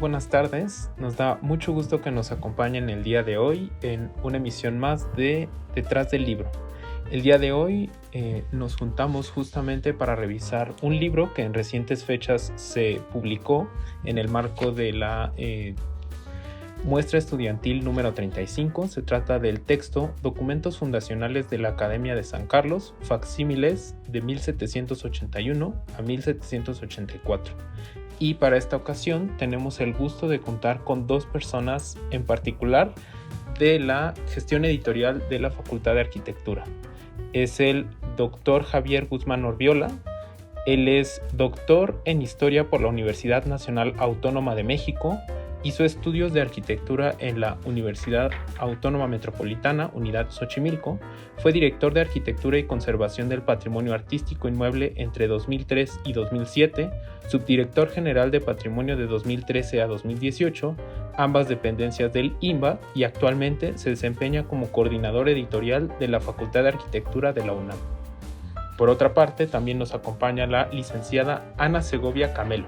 buenas tardes. Nos da mucho gusto que nos acompañen el día de hoy en una emisión más de Detrás del Libro. El día de hoy nos juntamos justamente para revisar un libro que en recientes fechas se publicó en el marco de la muestra estudiantil número 35. Se trata del texto Documentos Fundacionales de la Academia de San Carlos, facsímiles de 1781 a 1784. Y para esta ocasión tenemos el gusto de contar con dos personas en particular de la gestión editorial de la Facultad de Arquitectura. Es el doctor Javier Guzmán Orviola. Él es doctor en Historia por la Universidad Nacional Autónoma de México. Hizo estudios de arquitectura en la Universidad Autónoma Metropolitana, Unidad Xochimilco. Fue director de Arquitectura y Conservación del Patrimonio Artístico Inmueble entre 2003 y 2007, subdirector general de Patrimonio de 2013 a 2018, ambas dependencias del INBA, y actualmente se desempeña como coordinador editorial de la Facultad de Arquitectura de la UNAM. Por otra parte, también nos acompaña la licenciada Ana Segovia Camelo.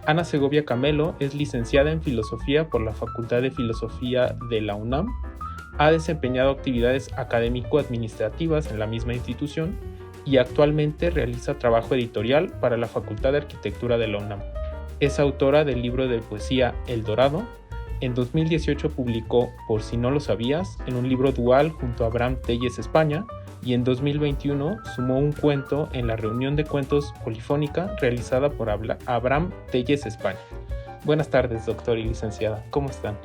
Ana Segovia Camelo es licenciada en Filosofía por la Facultad de Filosofía de la UNAM. Ha desempeñado actividades académico-administrativas en la misma institución y actualmente realiza trabajo editorial para la Facultad de Arquitectura de la UNAM. Es autora del libro de poesía El Dorado. En 2018 publicó Por si no lo sabías, en un libro dual junto a Abraham Telles España, y en 2021 sumó un cuento en la reunión de cuentos polifónica realizada por Abraham Telles España. Buenas tardes, doctor y licenciada. ¿Cómo están?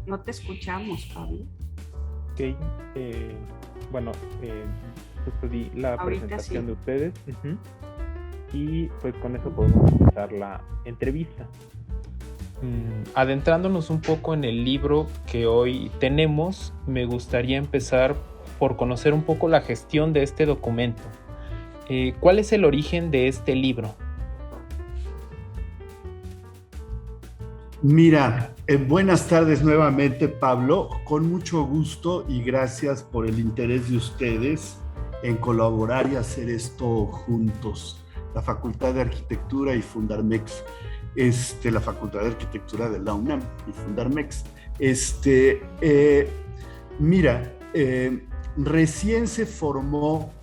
No te escuchamos, Pablo. Ok, justo di la Ahorita presentación sí. de ustedes. Y pues con eso podemos empezar la entrevista. Adentrándonos un poco en el libro que hoy tenemos, me gustaría empezar por conocer un poco la gestión de este documento. ¿Cuál es el origen de este libro? Mira, buenas tardes nuevamente, Pablo. Con mucho gusto y gracias por el interés de ustedes en colaborar y hacer esto juntos. La Facultad de Arquitectura y Fundarmex, la Facultad de Arquitectura de la UNAM y Fundarmex. Recién se formó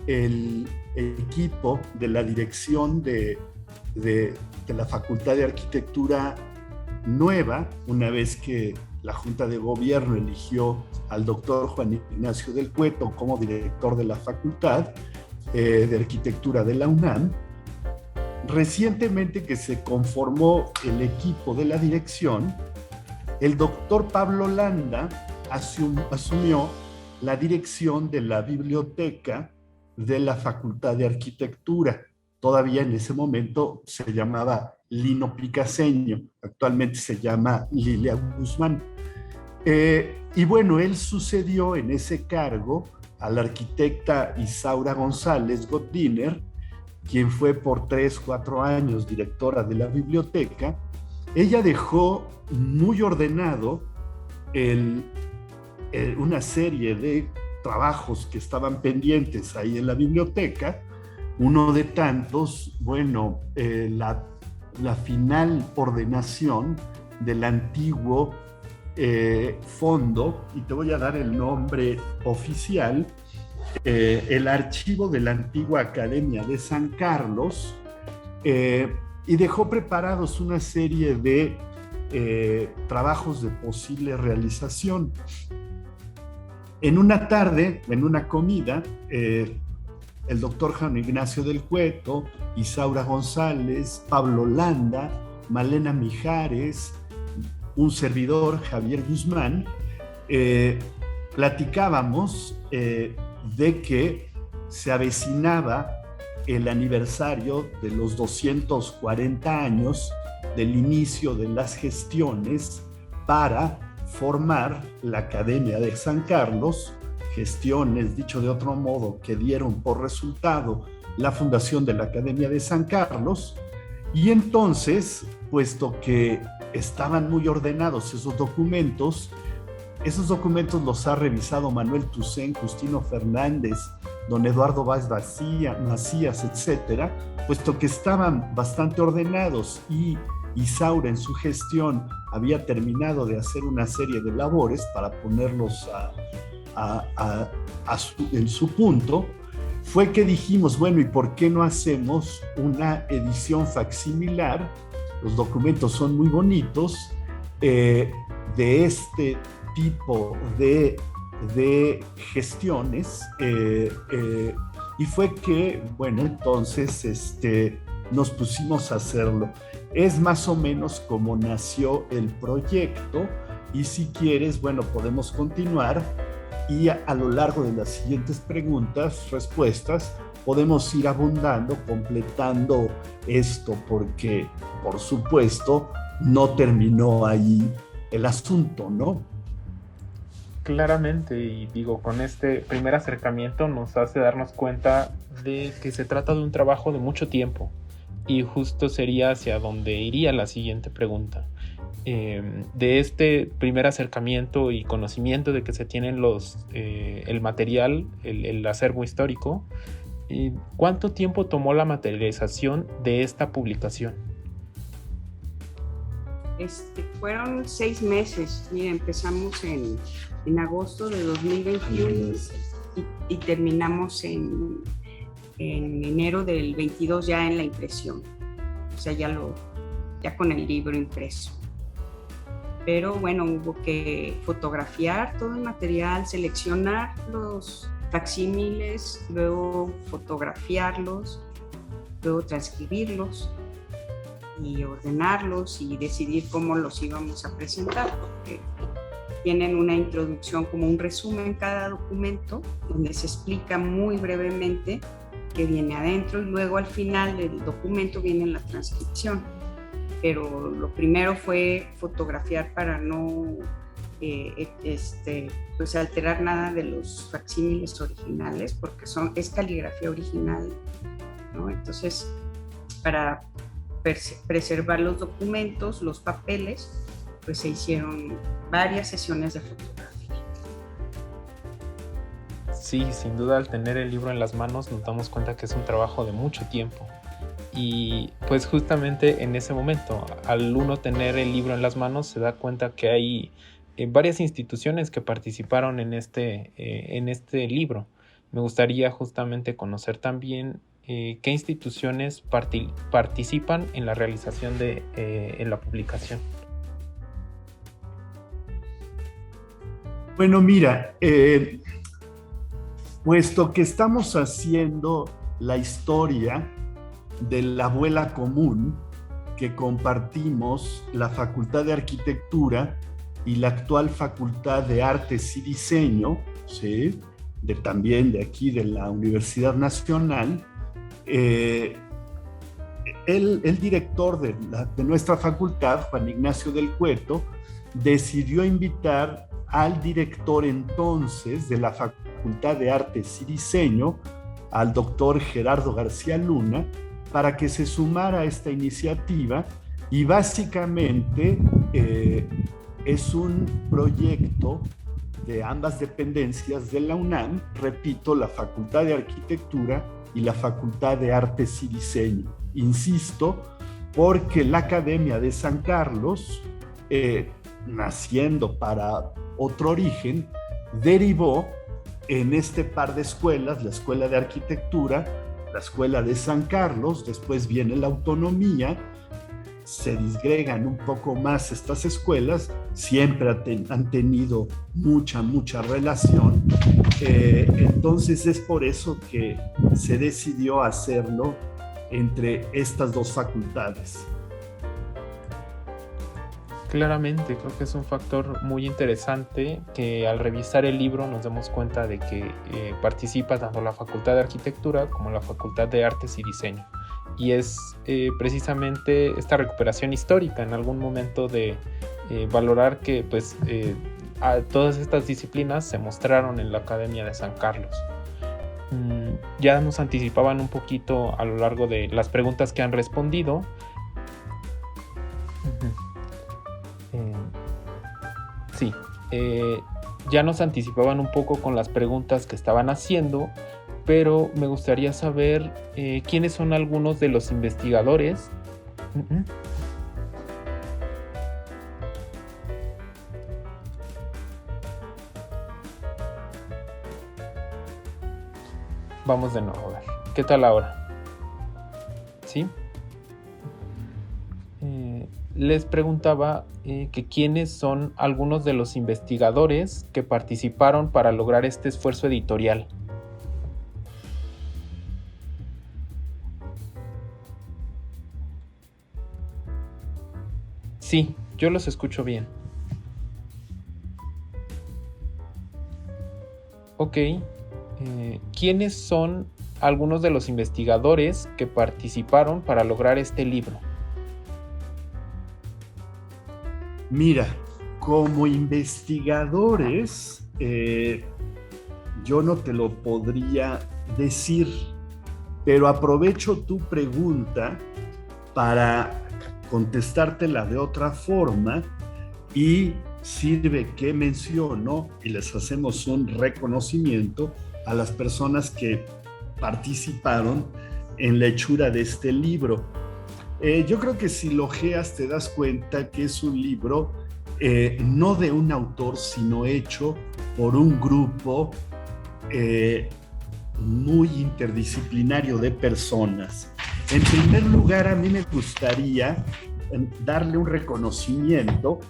el equipo de la dirección de la Facultad de Arquitectura nueva, una vez que la Junta de Gobierno eligió al doctor Juan Ignacio del Cueto como director de la Facultad de Arquitectura de la UNAM. Recientemente que se conformó el equipo de la dirección, el doctor Pablo Landa asumió la dirección de la biblioteca de la Facultad de Arquitectura. Todavía en ese momento se llamaba Lino Picaseño, actualmente se llama Lilia Guzmán. Él sucedió en ese cargo a la arquitecta Isaura González Gottdiener, quien fue por 3-4 años directora de la biblioteca. Ella dejó muy ordenado una serie de trabajos que estaban pendientes ahí en la biblioteca. Uno de tantos, la final ordenación del antiguo fondo, y te voy a dar el nombre oficial, el archivo de la antigua Academia de San Carlos, y dejó preparados una serie de trabajos de posible realización. En una tarde, en una comida, el doctor Juan Ignacio del Cueto, Isaura González, Pablo Landa, Malena Mijares, un servidor, Javier Guzmán, eh, platicábamos de que se avecinaba el aniversario de los 240 años del inicio de las gestiones para formar la Academia de San Carlos, gestiones, dicho de otro modo, que dieron por resultado la fundación de la Academia de San Carlos. Y entonces, puesto que estaban muy ordenados esos documentos los ha revisado Manuel Toussaint, Justino Fernández, don Eduardo Vaz Macías, etcétera, puesto que estaban bastante ordenados y Isaura en su gestión había terminado de hacer una serie de labores para ponerlos en su punto, fue que dijimos, bueno, ¿y por qué no hacemos una edición facsimilar? Los documentos son muy bonitos, de este tipo de gestiones, y fue que, bueno, entonces nos pusimos a hacerlo. Es más o menos como nació el proyecto, y si quieres, bueno, podemos continuar y a lo largo de las siguientes preguntas, respuestas, podemos ir abundando, completando esto, porque, por supuesto, no terminó ahí el asunto, ¿no? Claramente, y digo, con este primer acercamiento nos hace darnos cuenta de que se trata de un trabajo de mucho tiempo, y justo sería hacia donde iría la siguiente pregunta. De este primer acercamiento y conocimiento de que se tienen el material, el acervo histórico, ¿cuánto tiempo tomó la materialización de esta publicación? Fueron 6 meses. Mira, empezamos en agosto de 2021 y terminamos en enero del 22 ya en la impresión. O sea, ya con el libro impreso. Pero bueno, hubo que fotografiar todo el material, seleccionar los facsímiles, luego fotografiarlos, luego transcribirlos y ordenarlos y decidir cómo los íbamos a presentar, porque tienen una introducción como un resumen cada documento, donde se explica muy brevemente qué viene adentro, y luego al final del documento viene la transcripción. Pero lo primero fue fotografiar para no pues alterar nada de los facsímiles originales, porque es caligrafía original, ¿no? Entonces, para preservar los documentos, los papeles, pues se hicieron varias sesiones de fotografía. Sí, sin duda, al tener el libro en las manos nos damos cuenta que es un trabajo de mucho tiempo. Y pues justamente en ese momento, al uno tener el libro en las manos, se da cuenta que hay varias instituciones que participaron en este libro. Me gustaría justamente conocer también qué instituciones participan en la realización en la publicación. Bueno, mira, puesto que estamos haciendo la historia de la abuela común que compartimos la Facultad de Arquitectura y la actual Facultad de Artes y Diseño, ¿sí? También de aquí de la Universidad Nacional, el director de nuestra facultad, Juan Ignacio del Cueto, decidió invitar al director entonces de la Facultad de Artes y Diseño, al doctor Gerardo García Luna, para que se sumara a esta iniciativa, y básicamente es un proyecto de ambas dependencias de la UNAM, repito, la Facultad de Arquitectura y la Facultad de Artes y Diseño. Insisto, porque la Academia de San Carlos, naciendo para otro origen, derivó en este par de escuelas, la Escuela de Arquitectura, la Escuela de San Carlos, después viene la Autonomía, se disgregan un poco más estas escuelas, siempre han tenido mucha relación, entonces es por eso que se decidió hacerlo entre estas dos facultades. Claramente, creo que es un factor muy interesante que al revisar el libro nos demos cuenta de que participa tanto la Facultad de Arquitectura como la Facultad de Artes y Diseño. Y es precisamente esta recuperación histórica en algún momento de valorar que pues, a todas estas disciplinas se mostraron en la Academia de San Carlos. Ya nos anticipaban un poquito a lo largo de las preguntas que han respondido. Sí, ya nos anticipaban un poco con las preguntas que estaban haciendo, pero me gustaría saber quiénes son algunos de los investigadores. Vamos de nuevo a ver. ¿Qué tal ahora? ¿Sí? Les preguntaba que quiénes son algunos de los investigadores que participaron para lograr este esfuerzo editorial. Sí, yo los escucho bien. Ok. ¿Quiénes son algunos de los investigadores que participaron para lograr este libro? Mira, como investigadores, yo no te lo podría decir, pero aprovecho tu pregunta para contestártela de otra forma y sirve que menciono y les hacemos un reconocimiento a las personas que participaron en la hechura de este libro. Yo creo que si lo ojeas te das cuenta que es un libro no de un autor, sino hecho por un grupo muy interdisciplinario de personas. En primer lugar, a mí me gustaría darle un reconocimiento,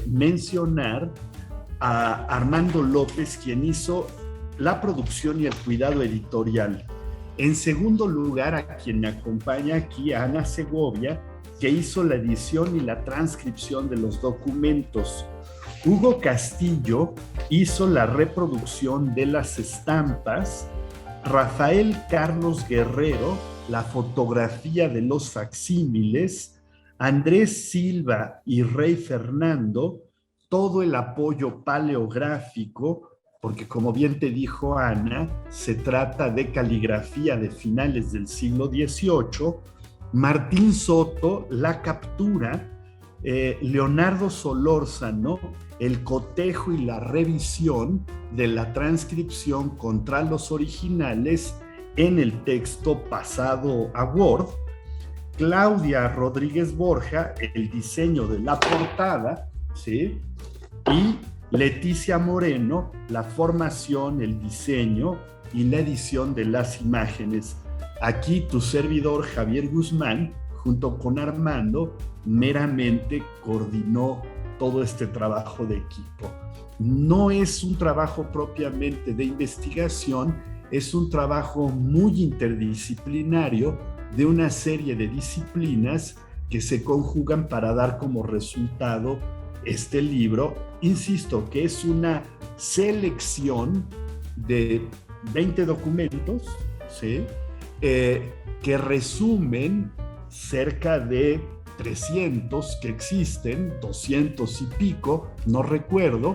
mencionar a Armando López, quien hizo la producción y el cuidado editorial. En segundo lugar, a quien me acompaña aquí, a Ana Segovia, que hizo la edición y la transcripción de los documentos. Hugo Castillo hizo la reproducción de las estampas. Rafael Carlos Guerrero, la fotografía de los facsímiles. Andrés Silva y Rey Fernando, todo el apoyo paleográfico, porque como bien te dijo Ana, se trata de caligrafía de finales del siglo XVIII. Martín Soto, la captura. Leonardo Solórzano, el cotejo y la revisión de la transcripción contra los originales en el texto pasado a Word. Claudia Rodríguez Borja, el diseño de la portada, ¿sí? Y Leticia Moreno, la formación, el diseño y la edición de las imágenes. Aquí tu servidor Javier Guzmán, junto con Armando, meramente coordinó todo este trabajo de equipo. No es un trabajo propiamente de investigación, es un trabajo muy interdisciplinario de una serie de disciplinas que se conjugan para dar como resultado este libro. Insisto que es una selección de 20 documentos, ¿sí? Que resumen cerca de 300 que existen, 200 y pico, no recuerdo,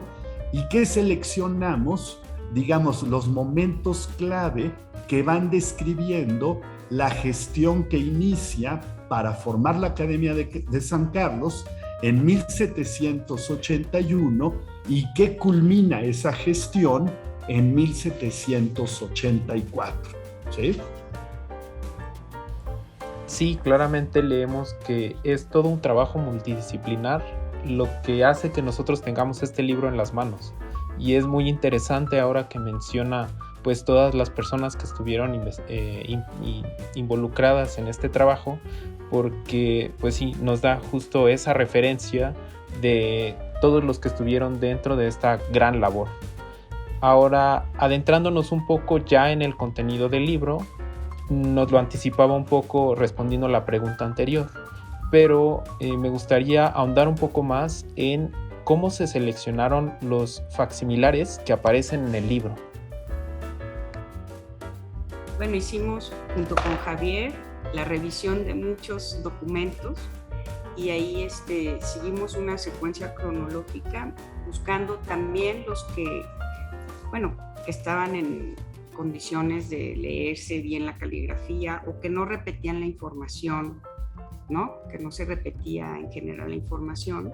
y que seleccionamos, digamos, los momentos clave que van describiendo la gestión que inicia para formar la Academia de San Carlos en 1781 y que culmina esa gestión en 1784. ¿Sí? Sí, claramente leemos que es todo un trabajo multidisciplinar lo que hace que nosotros tengamos este libro en las manos. Y es muy interesante ahora que menciona pues todas las personas que estuvieron involucradas en este trabajo, porque pues sí, nos da justo esa referencia de todos los que estuvieron dentro de esta gran labor. Ahora, adentrándonos un poco ya en el contenido del libro, nos lo anticipaba un poco respondiendo a la pregunta anterior. pero me gustaría ahondar un poco más en cómo se seleccionaron los facsimilares que aparecen en el libro. Bueno, hicimos junto con Javier la revisión de muchos documentos y ahí seguimos una secuencia cronológica buscando también los que estaban en condiciones de leerse bien la caligrafía o que no repetían la información, ¿no? Que no se repetía en general la información,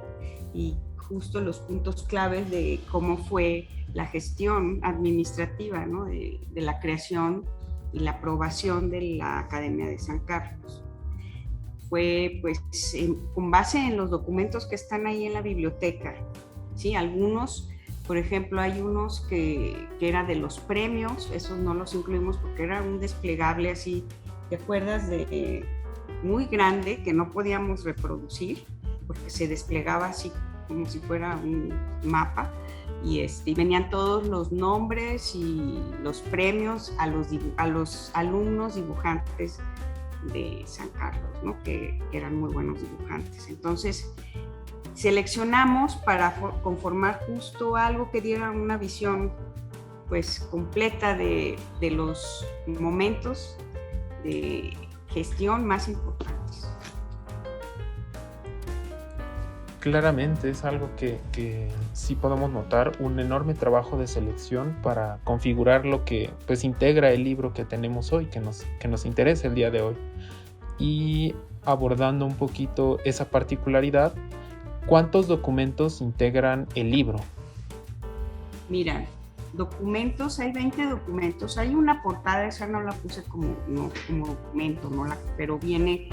y justo los puntos claves de cómo fue la gestión administrativa, ¿no? de la creación y la aprobación de la Academia de San Carlos. Fue pues con base en los documentos que están ahí en la biblioteca, ¿sí? Algunos, por ejemplo, hay unos que eran de los premios, esos no los incluimos porque era un desplegable así, ¿te acuerdas? Muy grande que no podíamos reproducir porque se desplegaba así como si fuera un mapa, y venían todos los nombres y los premios a los alumnos dibujantes de San Carlos, ¿no? Que eran muy buenos dibujantes. Entonces seleccionamos para conformar justo algo que diera una visión pues completa de los momentos de gestión más importantes. Claramente es algo que sí podemos notar, un enorme trabajo de selección para configurar lo que pues integra el libro que tenemos hoy, que nos interesa el día de hoy. Y abordando un poquito esa particularidad, ¿cuántos documentos integran el libro? Mira, documentos, hay 20 documentos, hay una portada, esa no la puse como documento, pero viene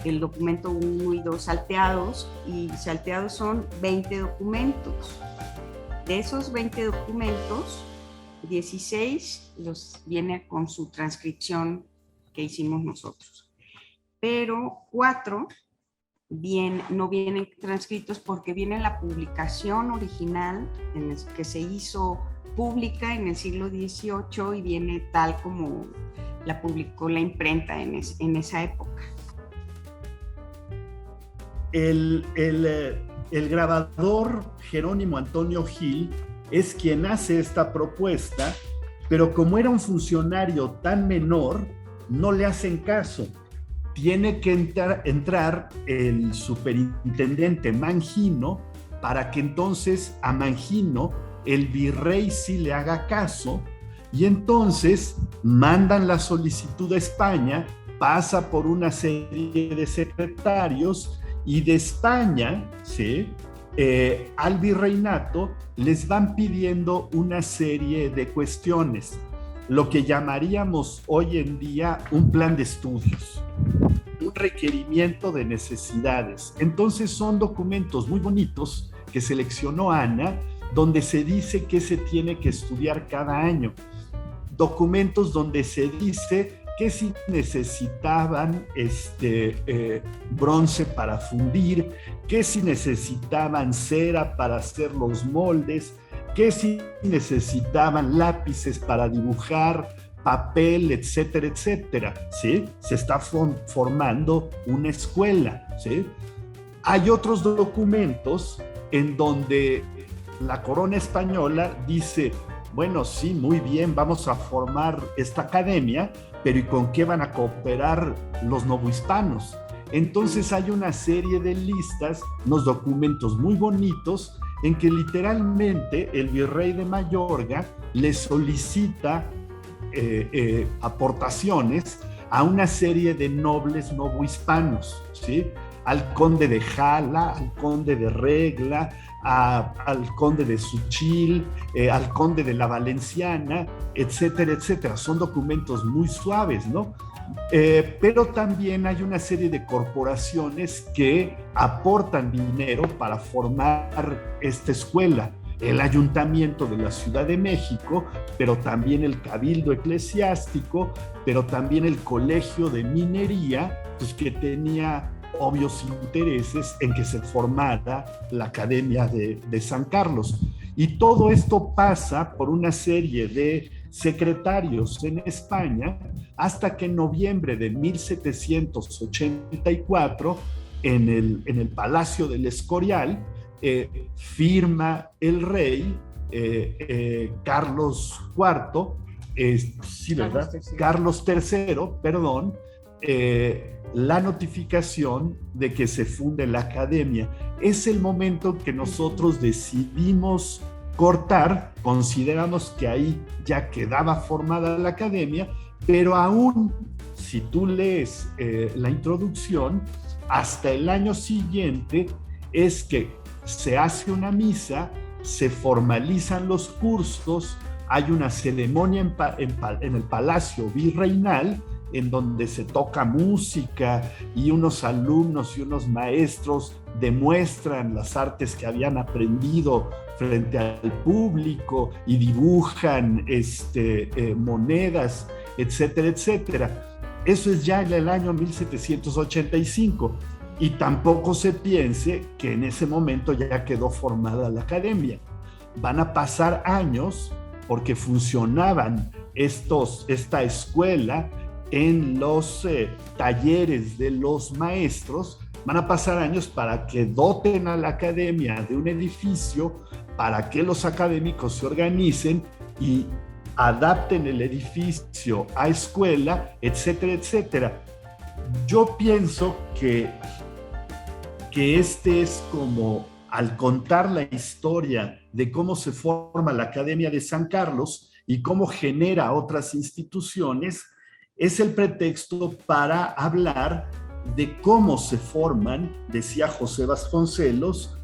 el documento 1 y 2 salteados, y salteados son 20 documentos. De esos 20 documentos, 16 viene con su transcripción que hicimos nosotros, pero 4 no vienen transcritos porque viene la publicación original que se hizo pública en el siglo XVIII y viene tal como la publicó la imprenta en esa época. El grabador Jerónimo Antonio Gil es quien hace esta propuesta, pero como era un funcionario tan menor, no le hacen caso. Tiene que entrar el superintendente Mangino para que entonces a Mangino el virrey sí le haga caso, y entonces mandan la solicitud a España, pasa por una serie de secretarios, y de España, ¿sí? Al virreinato les van pidiendo una serie de cuestiones, lo que llamaríamos hoy en día un plan de estudios, un requerimiento de necesidades. Entonces son documentos muy bonitos que seleccionó Ana, donde se dice que se tiene que estudiar cada año. Documentos donde se dice que si necesitaban bronce para fundir, que si necesitaban cera para hacer los moldes, que si necesitaban lápices para dibujar, papel, etcétera, etcétera, ¿sí? Se está formando una escuela, ¿sí? Hay otros documentos en donde la corona española dice, bueno, sí, muy bien, vamos a formar esta academia, pero ¿y con qué van a cooperar los novohispanos? Entonces hay una serie de listas, unos documentos muy bonitos, en que literalmente el virrey de Mayorga le solicita aportaciones a una serie de nobles novohispanos, ¿sí? Al conde de Jala, al conde de Regla, al conde de Suchil, al conde de la Valenciana, etcétera, etcétera. Son documentos muy suaves, ¿no? Pero también hay una serie de corporaciones que aportan dinero para formar esta escuela. El Ayuntamiento de la Ciudad de México, pero también el Cabildo Eclesiástico, pero también el Colegio de Minería, pues que tenía obvios intereses en que se formara la Academia de San Carlos. Y todo esto pasa por una serie de secretarios en España hasta que en noviembre de 1784 en el Palacio del Escorial, firma el rey Carlos IV, sí, ¿verdad? Carlos III, perdón, la notificación de que se funde la academia. Es el momento que nosotros decidimos cortar, consideramos que ahí ya quedaba formada la academia, pero aún si tú lees la introducción, hasta el año siguiente es que se hace una misa, se formalizan los cursos, hay una ceremonia en el Palacio Virreinal, en donde se toca música y unos alumnos y unos maestros demuestran las artes que habían aprendido frente al público y dibujan monedas, etcétera, etcétera. Eso es ya en el año 1785 y tampoco se piense que en ese momento ya quedó formada la academia. Van a pasar años porque funcionaban esta escuela en los talleres de los maestros. Van a pasar años para que doten a la academia de un edificio, para que los académicos se organicen y adapten el edificio a escuela, etcétera, etcétera. Yo pienso que este es como, al contar la historia de cómo se forma la Academia de San Carlos y cómo genera otras instituciones, es el pretexto para hablar de cómo se forman, decía José Vasconcelos,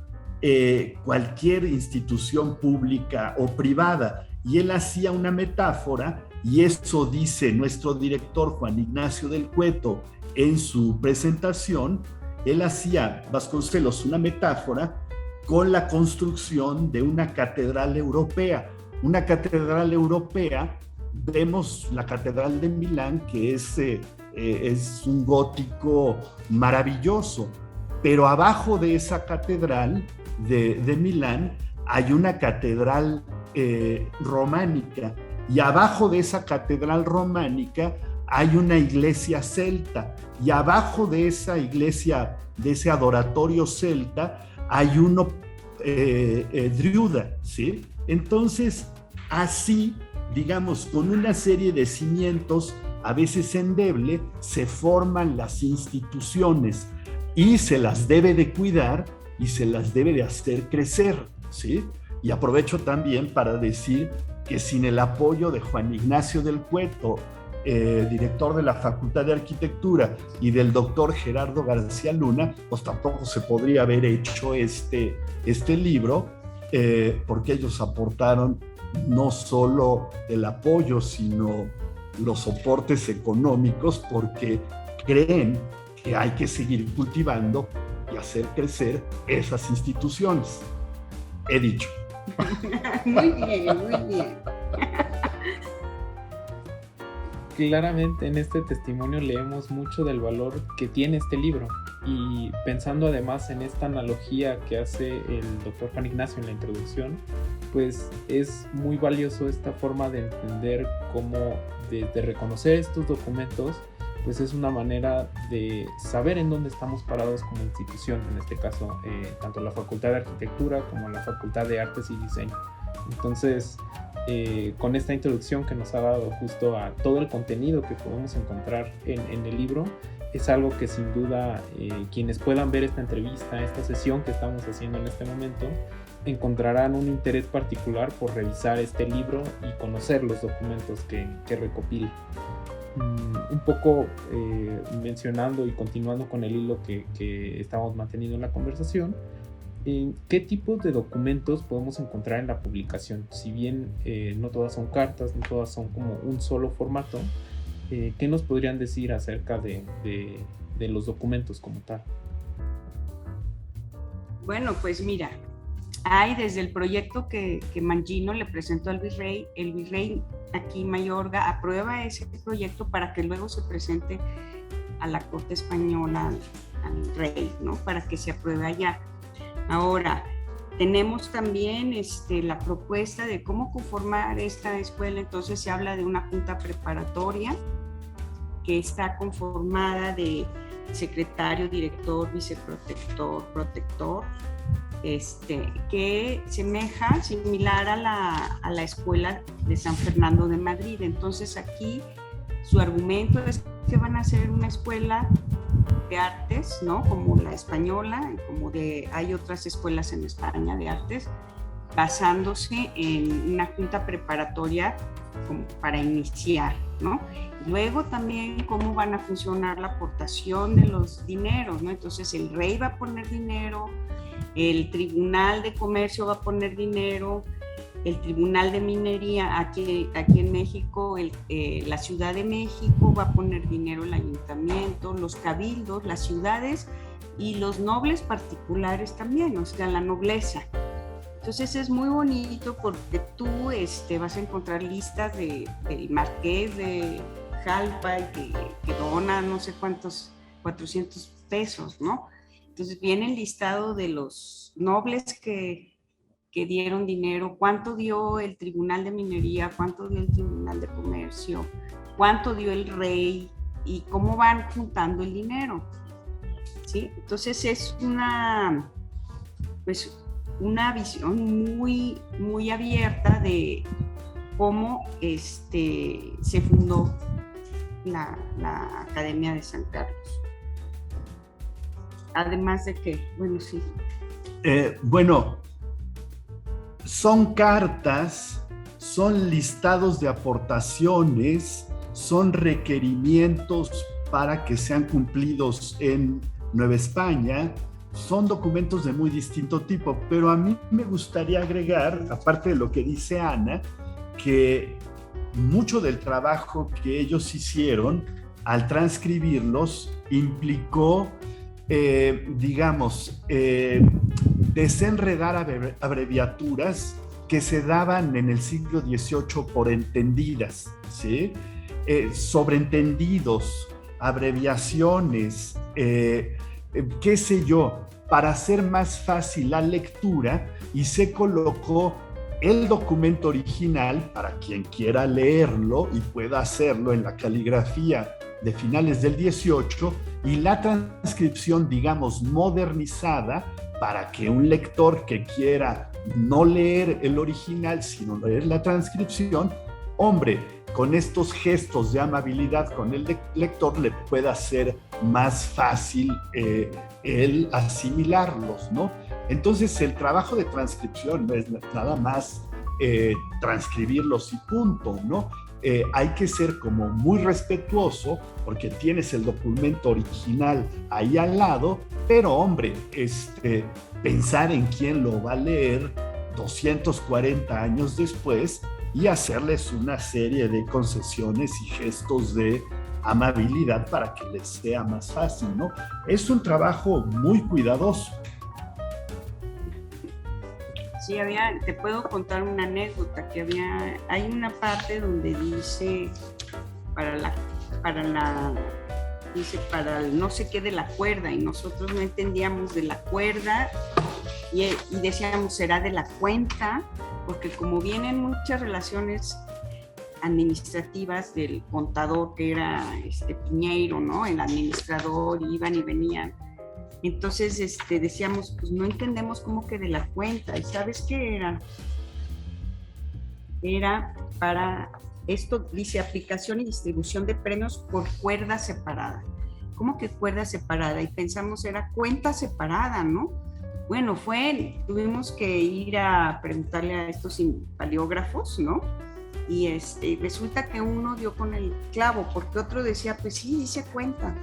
cualquier institución pública o privada. Y él hacía una metáfora, y eso dice nuestro director Juan Ignacio del Cueto en su presentación. Él hacía, Vasconcelos, una metáfora con la construcción de una catedral europea. Una catedral europea, vemos la Catedral de Milán, que es un gótico maravilloso, pero abajo de esa catedral de Milán hay una catedral románica, y abajo de esa catedral románica hay una iglesia celta, y abajo de esa iglesia, de ese adoratorio celta, hay uno driuda, ¿sí? Entonces, así, digamos, con una serie de cimientos, a veces endeble, se forman las instituciones y se las debe de cuidar y se las debe de hacer crecer, ¿sí? Y aprovecho también para decir que sin el apoyo de Juan Ignacio del Cueto, director de la Facultad de Arquitectura, y del doctor Gerardo García Luna, pues tampoco se podría haber hecho este libro, porque ellos aportaron no solo el apoyo, sino los soportes económicos, porque creen que hay que seguir cultivando y hacer crecer esas instituciones. He dicho. Muy bien, muy bien. Claramente en este testimonio leemos mucho del valor que tiene este libro, y pensando además en esta analogía que hace el doctor Juan Ignacio en la introducción, pues es muy valioso esta forma de entender cómo de reconocer estos documentos, pues es una manera de saber en dónde estamos parados como institución, en este caso tanto la Facultad de Arquitectura como la Facultad de Artes y Diseño. Entonces, con esta introducción que nos ha dado justo a todo el contenido que podemos encontrar en el libro, es algo que sin duda quienes puedan ver esta entrevista, esta sesión que estamos haciendo en este momento, encontrarán un interés particular por revisar este libro y conocer los documentos que recopila. Un poco mencionando y continuando con el hilo que estamos manteniendo en la conversación, ¿qué tipos de documentos podemos encontrar en la publicación? Si bien no todas son cartas, no todas son como un solo formato, ¿qué nos podrían decir acerca de los documentos como tal? Bueno, pues mira, hay desde el proyecto que Mangino le presentó al virrey, el virrey aquí Mayorga aprueba ese proyecto para que luego se presente a la corte española, al rey, ¿no? Para que se apruebe allá. Ahora, tenemos también la propuesta de cómo conformar esta escuela. Entonces se habla de una junta preparatoria que está conformada de secretario, director, viceprotector, protector, que semeja, similar a la escuela de San Fernando de Madrid. Entonces aquí su argumento es que van a ser una escuela de artes, ¿no? Como la española, como hay otras escuelas en España de artes, basándose en una junta preparatoria como para iniciar, ¿no? Luego también cómo van a funcionar la aportación de los dineros, ¿no? Entonces el rey va a poner dinero, el Tribunal de Comercio va a poner dinero, el Tribunal de Minería aquí en México, la Ciudad de México va a poner dinero, el ayuntamiento, los cabildos, las ciudades y los nobles particulares también, o sea, la nobleza. Entonces es muy bonito porque tú vas a encontrar listas del marqués de Jalpa y que dona no sé cuántos, 400 pesos, ¿no? Entonces viene el listado de los nobles que dieron dinero, cuánto dio el Tribunal de Minería, cuánto dio el Tribunal de Comercio, cuánto dio el rey y cómo van juntando el dinero, ¿sí? Entonces es una visión muy, muy abierta de cómo se fundó la Academia de San Carlos. Además de que, bueno, sí. Son cartas, son listados de aportaciones, son requerimientos para que sean cumplidos en Nueva España, son documentos de muy distinto tipo, pero a mí me gustaría agregar, aparte de lo que dice Ana, que mucho del trabajo que ellos hicieron al transcribirlos implicó, desenredar abreviaturas que se daban en el siglo XVIII por entendidas, ¿sí? Sobreentendidos, abreviaciones, qué sé yo, para hacer más fácil la lectura, y se colocó el documento original para quien quiera leerlo y pueda hacerlo en la caligrafía de finales del XVIII, y la transcripción, digamos, modernizada para que un lector que quiera no leer el original, sino leer la transcripción, hombre, con estos gestos de amabilidad con el lector le pueda ser más fácil el asimilarlos, ¿no? Entonces el trabajo de transcripción no es nada más transcribirlos y punto, ¿no? Hay que ser como muy respetuoso porque tienes el documento original ahí al lado, pero hombre, pensar en quién lo va a leer 240 años después y hacerles una serie de concesiones y gestos de amabilidad para que les sea más fácil, ¿no? Es un trabajo muy cuidadoso. Sí, te puedo contar una anécdota, hay una parte donde dice para el no sé qué de la cuerda, y nosotros no entendíamos de la cuerda y decíamos será de la cuenta, porque como vienen muchas relaciones administrativas del contador que era Piñeiro, ¿no? El administrador, iban y venían. Entonces decíamos, pues no entendemos cómo que de la cuenta. ¿Y sabes qué era? Era para, esto dice aplicación y distribución de premios por cuerda separada. ¿Cómo que cuerda separada? Y pensamos era cuenta separada, ¿no? Bueno, tuvimos que ir a preguntarle a estos paleógrafos, ¿no? Y resulta que uno dio con el clavo, porque otro decía, pues sí, dice cuenta.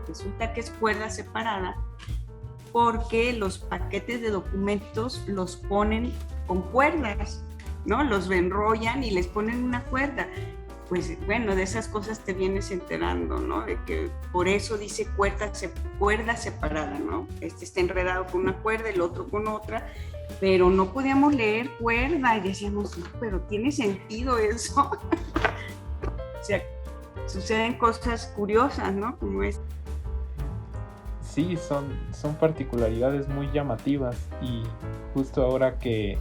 Resulta que es cuerda separada porque los paquetes de documentos los ponen con cuerdas, ¿no? Los enrollan y les ponen una cuerda. Pues bueno, de esas cosas te vienes enterando, ¿no? De que por eso dice cuerda separada, ¿no? Está enredado con una cuerda, el otro con otra, pero no podíamos leer cuerda y decíamos, no, pero tiene sentido eso. O sea, suceden cosas curiosas, ¿no? Como es. Sí, son particularidades muy llamativas, y justo ahora que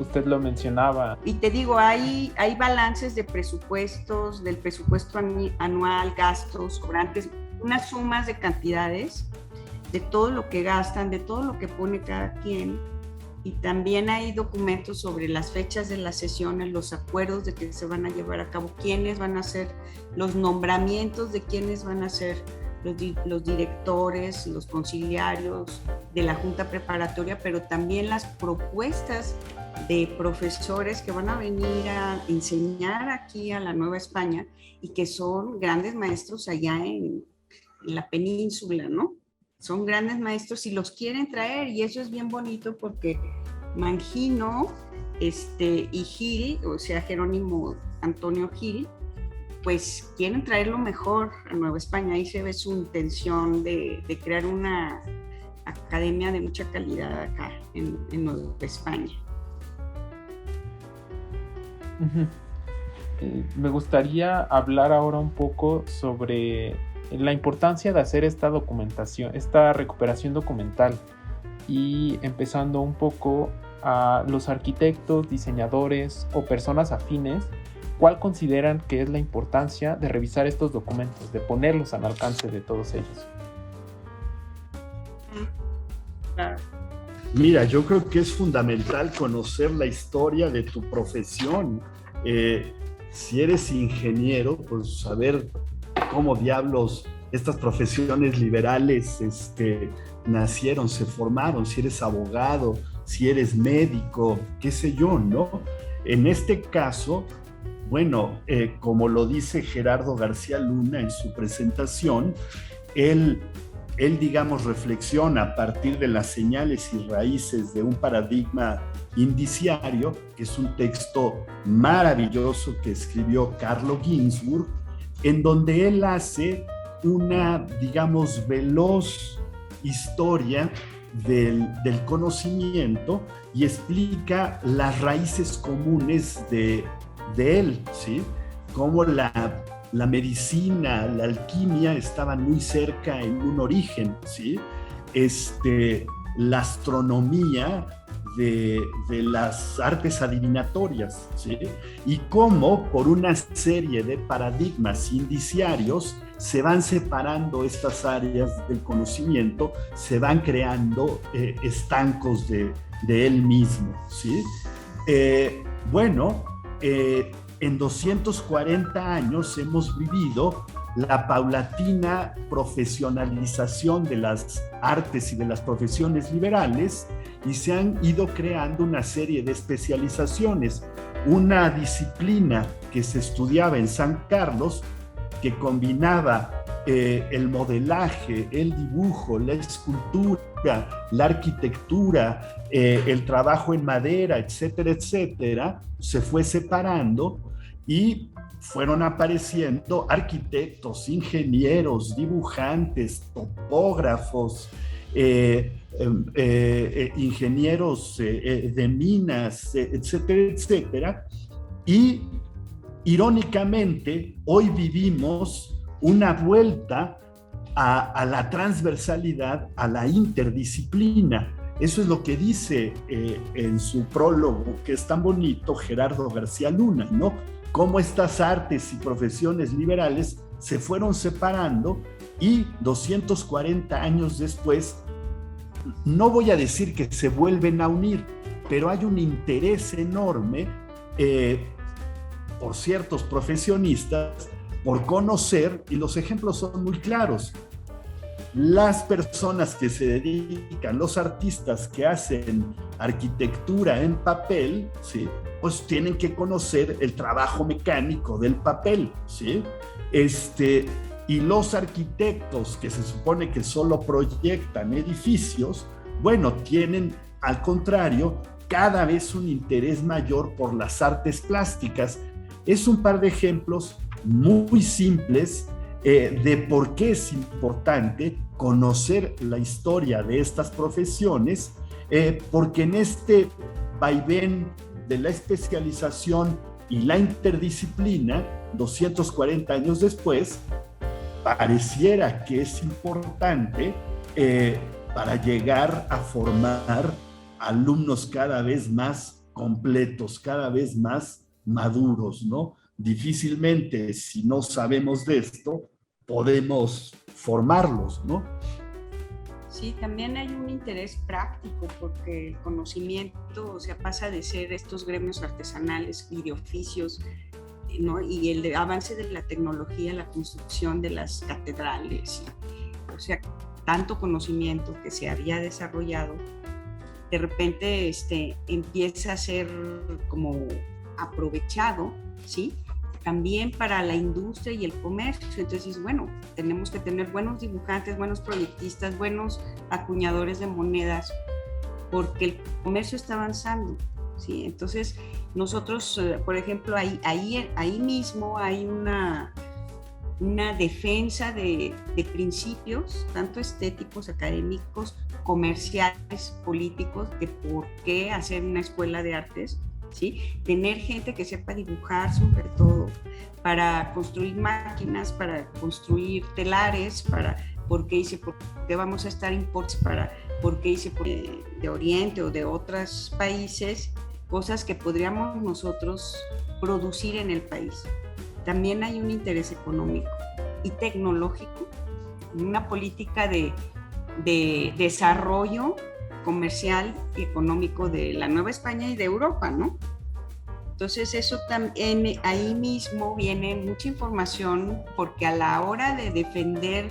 usted lo mencionaba. Y te digo, hay balances de presupuestos, del presupuesto anual, gastos, sobrantes, unas sumas de cantidades, de todo lo que gastan, de todo lo que pone cada quien. Y también hay documentos sobre las fechas de las sesiones, los acuerdos de que se van a llevar a cabo, quiénes van a ser los nombramientos de quiénes van a ser los directores, los conciliarios de la junta preparatoria, pero también las propuestas de profesores que van a venir a enseñar aquí a la Nueva España y que son grandes maestros allá en la península, ¿no? Son grandes maestros y los quieren traer, y eso es bien bonito porque Mangino y Gil, o sea, Jerónimo Antonio Gil, pues quieren traer lo mejor a Nueva España. Ahí se ve su intención de crear una academia de mucha calidad acá en Nueva España. Me gustaría hablar ahora un poco sobre la importancia de hacer esta documentación, esta recuperación documental, y empezando un poco a los arquitectos, diseñadores o personas afines. ¿Cuál consideran que es la importancia de revisar estos documentos, de ponerlos al alcance de todos ellos? Claro. Mira, yo creo que es fundamental conocer la historia de tu profesión. Si eres ingeniero, pues saber cómo diablos estas profesiones liberales nacieron, se formaron. Si eres abogado, si eres médico, qué sé yo, ¿no? En este caso, bueno, como lo dice Gerardo García Luna en su presentación, él, digamos, reflexiona a partir de las señales y raíces de un paradigma indiciario, que es un texto maravilloso que escribió Carlo Ginzburg, en donde él hace una, digamos, veloz historia del conocimiento y explica las raíces comunes de él, ¿sí? Cómo la medicina, la alquimia estaban muy cerca en un origen, ¿sí? La astronomía de las artes adivinatorias, ¿sí? Y cómo por una serie de paradigmas indiciarios se van separando estas áreas del conocimiento, se van creando estancos de él mismo, ¿sí? En 240 años hemos vivido la paulatina profesionalización de las artes y de las profesiones liberales, y se han ido creando una serie de especializaciones. Una disciplina que se estudiaba en San Carlos, que combinaba el modelaje, el dibujo, la escultura, la arquitectura, el trabajo en madera, etcétera, etcétera, se fue separando y fueron apareciendo arquitectos, ingenieros, dibujantes, topógrafos, ingenieros de minas, etcétera, etcétera. Y irónicamente, hoy vivimos una vuelta a la transversalidad, a la interdisciplina. Eso es lo que dice en su prólogo, que es tan bonito, Gerardo García Luna, ¿no? Cómo estas artes y profesiones liberales se fueron separando y 240 años después, no voy a decir que se vuelven a unir, pero hay un interés enorme por ciertos profesionistas por conocer, y los ejemplos son muy claros. Las personas que se dedican, los artistas que hacen arquitectura en papel, ¿sí? Pues tienen que conocer el trabajo mecánico del papel, ¿sí? Y los arquitectos que se supone que solo proyectan edificios, bueno, tienen al contrario cada vez un interés mayor por las artes plásticas. Es un par de ejemplos muy simples de por qué es importante conocer la historia de estas profesiones, porque en este vaivén de la especialización y la interdisciplina, 240 años después, pareciera que es importante para llegar a formar alumnos cada vez más completos, cada vez más maduros, ¿no? Difícilmente, si no sabemos de esto, podemos formarlos, ¿no? Sí, también hay un interés práctico porque el conocimiento, o sea, pasa de ser estos gremios artesanales y de oficios, ¿no? Y el avance de la tecnología, la construcción de las catedrales, o sea, tanto conocimiento que se había desarrollado, de repente empieza a ser como aprovechado, ¿sí? También para la industria y el comercio. Entonces, bueno, tenemos que tener buenos dibujantes, buenos proyectistas, buenos acuñadores de monedas, porque el comercio está avanzando, ¿sí? Entonces, nosotros, por ejemplo, ahí mismo hay una defensa de principios, tanto estéticos, académicos, comerciales, políticos, de por qué hacer una escuela de artes, ¿sí? Tener gente que sepa dibujar sobre todo, para construir máquinas, para construir telares, por qué vamos a estar imports, por qué de Oriente o de otros países, cosas que podríamos nosotros producir en el país. También hay un interés económico y tecnológico, una política de desarrollo comercial y económico de la Nueva España y de Europa, ¿no? Entonces eso también, ahí mismo viene mucha información, porque a la hora de defender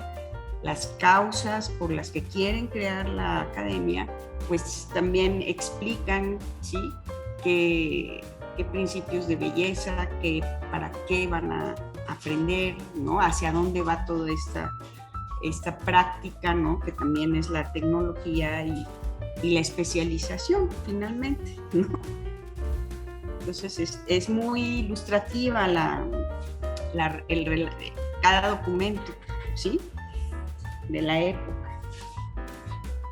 las causas por las que quieren crear la academia, pues también explican, ¿sí?, qué principios de belleza, para qué van a aprender, ¿no? Hacia dónde va toda esta práctica, ¿no? Que también es la tecnología y la especialización, finalmente, ¿no? Entonces es muy ilustrativa cada documento, ¿sí?, de la época.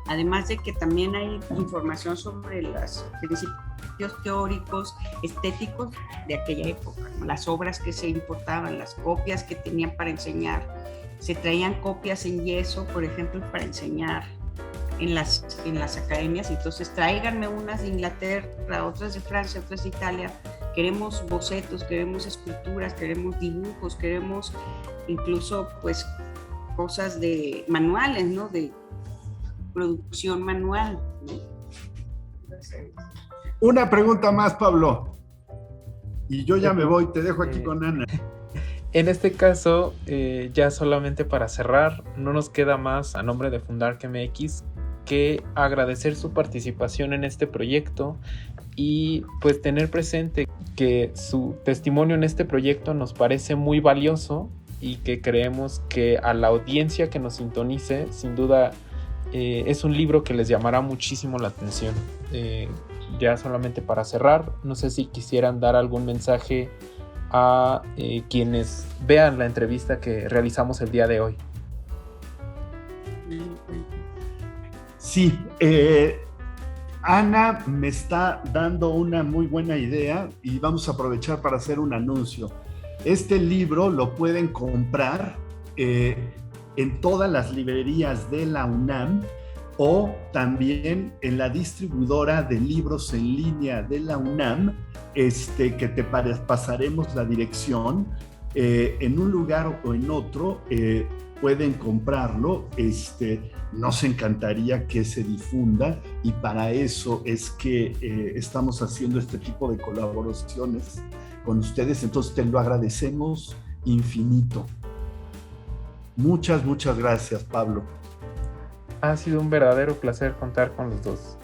Además de que también hay información sobre los principios teóricos, estéticos de aquella época, ¿no? Las obras que se importaban, las copias que tenían para enseñar. Se traían copias en yeso, por ejemplo, para enseñar en las academias. Entonces, tráiganme unas de Inglaterra, otras de Francia, otras de Italia. Queremos bocetos, queremos esculturas, queremos dibujos, queremos incluso, pues, cosas de manuales, ¿no? De producción manual, ¿no? Entonces, una pregunta más, Pablo. Y yo ya me voy, te dejo aquí con Ana. En este caso, ya solamente para cerrar, no nos queda más a nombre de Fundark MX que agradecer su participación en este proyecto y pues tener presente que su testimonio en este proyecto nos parece muy valioso y que creemos que a la audiencia que nos sintonice, sin duda es un libro que les llamará muchísimo la atención. Ya solamente para cerrar, no sé si quisieran dar algún mensaje a quienes vean la entrevista que realizamos el día de hoy. Sí, Ana me está dando una muy buena idea y vamos a aprovechar para hacer un anuncio. Este libro lo pueden comprar en todas las librerías de la UNAM o también en la distribuidora de libros en línea de la UNAM, que te pasaremos la dirección. En un lugar o en otro pueden comprarlo. Nos encantaría que se difunda y para eso es que estamos haciendo este tipo de colaboraciones con ustedes. Entonces te lo agradecemos infinito. Muchas gracias, Pablo. Ha sido un verdadero placer contar con los dos.